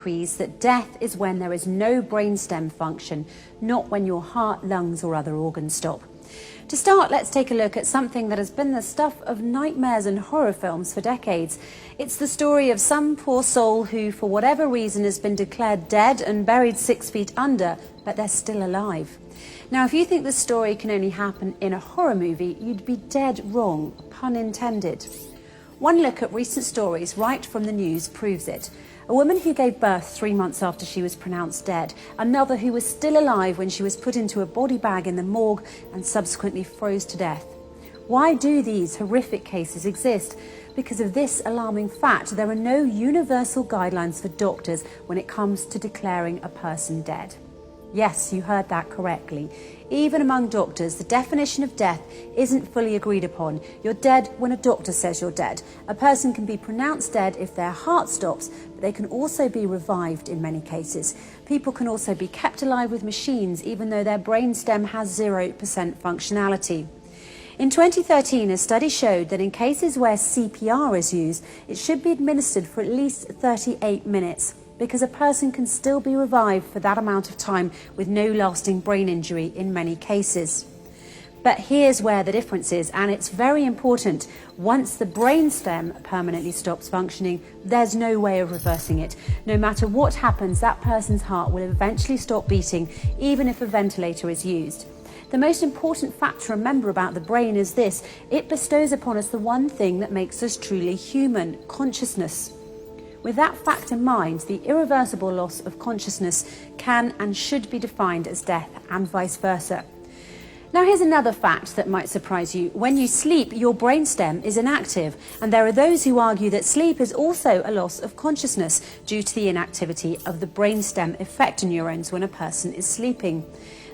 agrees that death is when there is no brainstem function, not when your heart, lungs or other organs stop. To start, let's take a look at something that has been the stuff of nightmares and horror films for decades. It's the story of some poor soul who, for whatever reason, has been declared dead and buried 6 feet under, but they're still alive. Now, if you think this story can only happen in a horror movie, you'd be dead wrong, pun intended. One look at recent stories right from the news proves it. A woman who gave birth 3 months after she was pronounced dead, another who was still alive when she was put into a body bag in the morgue and subsequently froze to death. Why do these horrific cases exist? Because of this alarming fact, there are no universal guidelines for doctors when it comes to declaring a person dead. Yes, you heard that correctly. Even among doctors, the definition of death isn't fully agreed upon. You're dead when a doctor says you're dead. A person can be pronounced dead if their heart stops, but they can also be revived in many cases. People can also be kept alive with machines, even though their brainstem has 0% functionality. In 2013, a study showed that in cases where CPR is used, it should be administered for at least 38 minutes. Because a person can still be revived for that amount of time with no lasting brain injury in many cases. But here's where the difference is, and it's very important. Once the brainstem permanently stops functioning, there's no way of reversing it. No matter what happens, that person's heart will eventually stop beating, even if a ventilator is used. The most important fact to remember about the brain is this: it bestows upon us the one thing that makes us truly human: consciousness. With that fact in mind, the irreversible loss of consciousness can and should be defined as death, and vice versa. Now, here's another fact that might surprise you. When you sleep, your brainstem is inactive, and there are those who argue that sleep is also a loss of consciousness due to the inactivity of the brainstem effector neurons when a person is sleeping.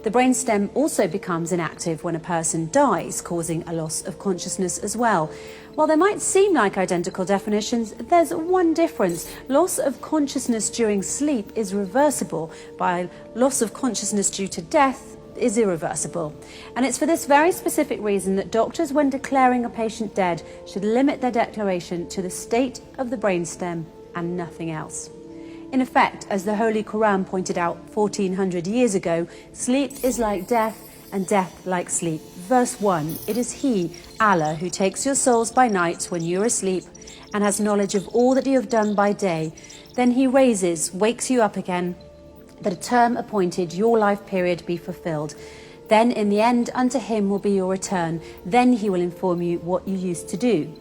The brainstem also becomes inactive when a person dies, causing a loss of consciousness as well. While they might seem like identical definitions, there's one difference. Loss of consciousness during sleep is reversible, while loss of consciousness due to death is irreversible. And it's for this very specific reason that doctors, when declaring a patient dead, should limit their declaration to the state of the brainstem and nothing else. In effect, as the Holy Quran pointed out 1400 years ago, sleep is like death and death like sleep. Verse 1, it is He, Allah, who takes your souls by night when you are asleep and has knowledge of all that you have done by day. Then He wakes you up again, that a term appointed, your life period, be fulfilled. Then in the end unto Him will be your return. Then He will inform you what you used to do.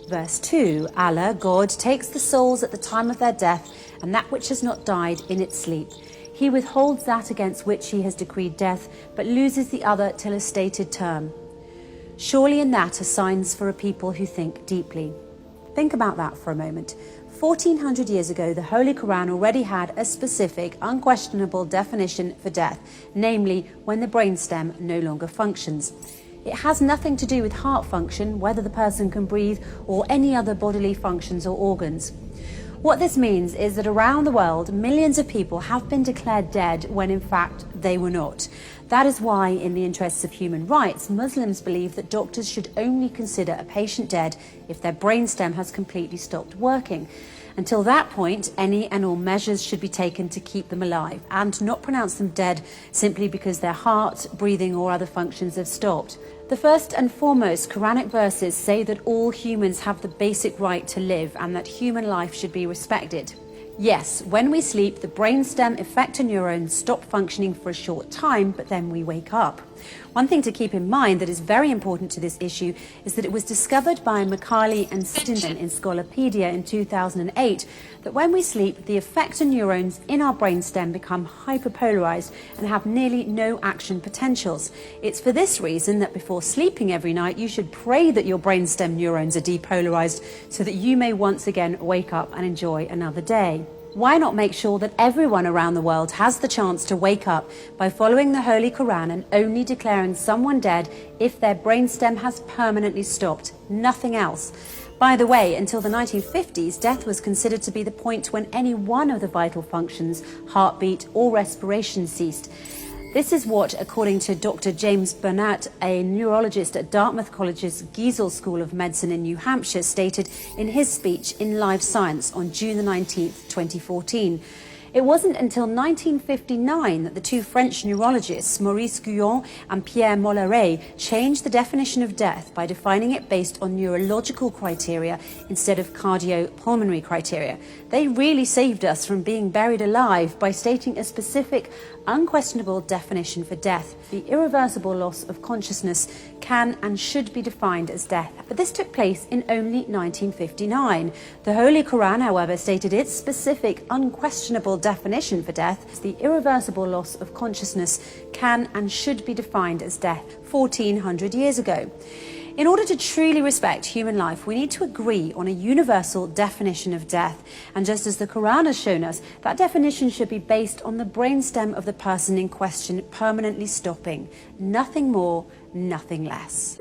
Verse 2, Allah, God, takes the souls at the time of their death and that which has not died in its sleep. He withholds that against which He has decreed death, but loses the other till a stated term. Surely in that are signs for a people who think deeply. Think about that for a moment. 1400 years ago, the Holy Quran already had a specific, unquestionable definition for death, namely when the brainstem no longer functions. It has nothing to do with heart function, whether the person can breathe, or any other bodily functions or organs. What this means is that around the world, millions of people have been declared dead when in fact they were not. That is why, in the interests of human rights, Muslims believe that doctors should only consider a patient dead if their brainstem has completely stopped working. Until that point, any and all measures should be taken to keep them alive and not pronounce them dead simply because their heart, breathing or other functions have stopped. The first and foremost Quranic verses say that all humans have the basic right to live and that human life should be respected. Yes, when we sleep, the brainstem effector neurons stop functioning for a short time, but then we wake up. One thing to keep in mind that is very important to this issue is that it was discovered by Macaulay and Siddington in Scolopedia in 2008 that when we sleep, the effector neurons in our brainstem become hyperpolarized and have nearly no action potentials. It's for this reason that before sleeping every night, you should pray that your brainstem neurons are depolarized so that you may once again wake up and enjoy another day. Why not make sure that everyone around the world has the chance to wake up by following the Holy Quran and only declaring someone dead if their brainstem has permanently stopped, nothing else? By the way, until the 1950s, death was considered to be the point when any one of the vital functions, heartbeat or respiration, ceased. This is what, according to Dr. James Burnett, a neurologist at Dartmouth College's Giesel School of Medicine in New Hampshire, stated in his speech in Live Science on June the 19th, 2014. It wasn't until 1959 that the two French neurologists, Maurice Guyon and Pierre Mollaret, changed the definition of death by defining it based on neurological criteria instead of cardiopulmonary criteria. They really saved us from being buried alive by stating a specific, unquestionable definition for death. The irreversible loss of consciousness can and should be defined as death. But this took place in only 1959. The Holy Quran, however, stated its specific, unquestionable definition for death. The irreversible loss of consciousness can and should be defined as death 1400 years ago. In order to truly respect human life, we need to agree on a universal definition of death. And just as the Quran has shown us, that definition should be based on the brainstem of the person in question permanently stopping. Nothing more, nothing less.